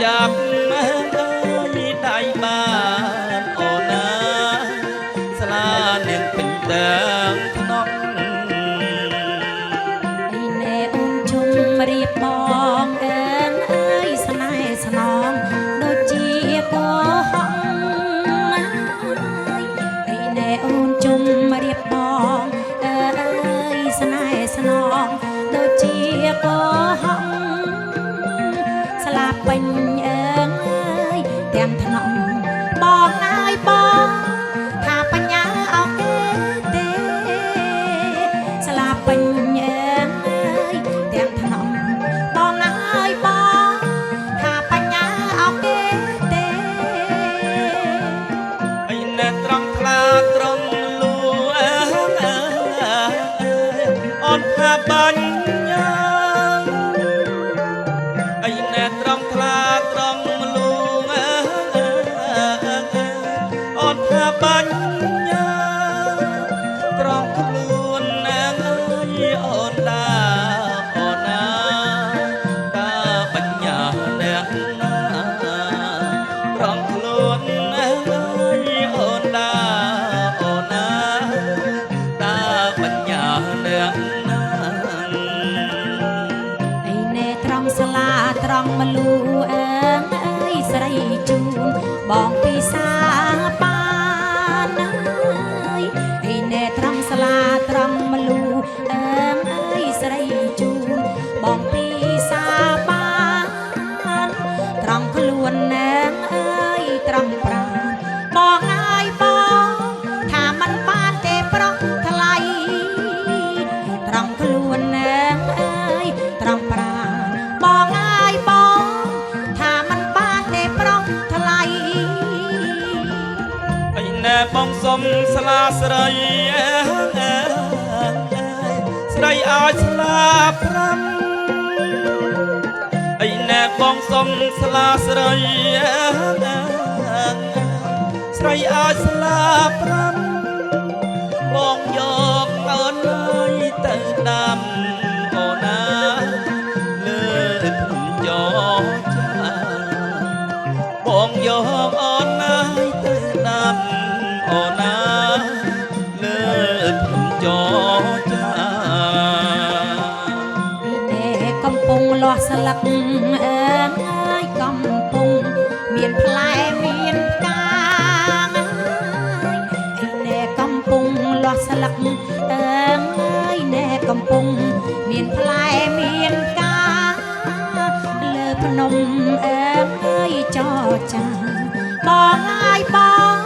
ចាប់មើលដៃបានអូនណាស្លានាងពេញទាំងក្នុងណែអូនជុំរៀបបងអើយស្នេហ៍ស្នងដូចជាកោហងណែអូនជុំរៀបបងអើយស្នេហ៍ស្នងដូចជាកោហងស្លាប់ពេញអើយទាំងថ្នមបងអើយបងថាបញ្ញាអោគេទេស្លាប់ពេញអើយទាំងថ្នមបងអើយបងថាបញ្ញាអោគេទេអីណែត្រង់ថ្លាត្រង់លួអូនថាបាញ់អីណែត្រង់ថ្លាត្រង់លួអូនថាបាញ់ត្រង់ខ្លួនណាងអើយអូនដាអូនណាតាបញ្ញាអ្នកណាត្រង់ខ្លួនណាងអើយអូនដាអូនណាតាបញ្ញាអ្នកណាឯណែត្រង់ស្លាត្រង់មលូអើយស្រីជូនបងពីសាបានឯណែត្រង់ស្លាត្រង់មលូអើយស្រីជូនបងពីសាបានត្រង់ខ្លួនណែអើយត្រង់ប្រាណបងអើយបងថាมันបានទេប្រុងថ្លៃត្រង់ខ្លួនណែអើយត្រង់ប្រាណបងអើយបងថាมันបានទេប្រុងថ្លៃអីណែបងសុំស្លាស្រីស្រីឲ្យស្លាប្រាំអីណែបងសុំស្លាស្រីស្រីឲ្យស្លាប្រាំបងយកអូនហើយទៅដាំអូនណាលើភ្នំចោចាបងយកអូនហើយទៅដាំអូនណាលើភ្នំចោចាណែកំពុងលាស់ស្លឹកអើយកំពុងមានផ្លែមានផ្កាណែកំពុងលាស់ស្លឹកអើយណែកំពុងមានផ្លែមានផ្កាលើភ្នំអើយចរចាបងអើយបង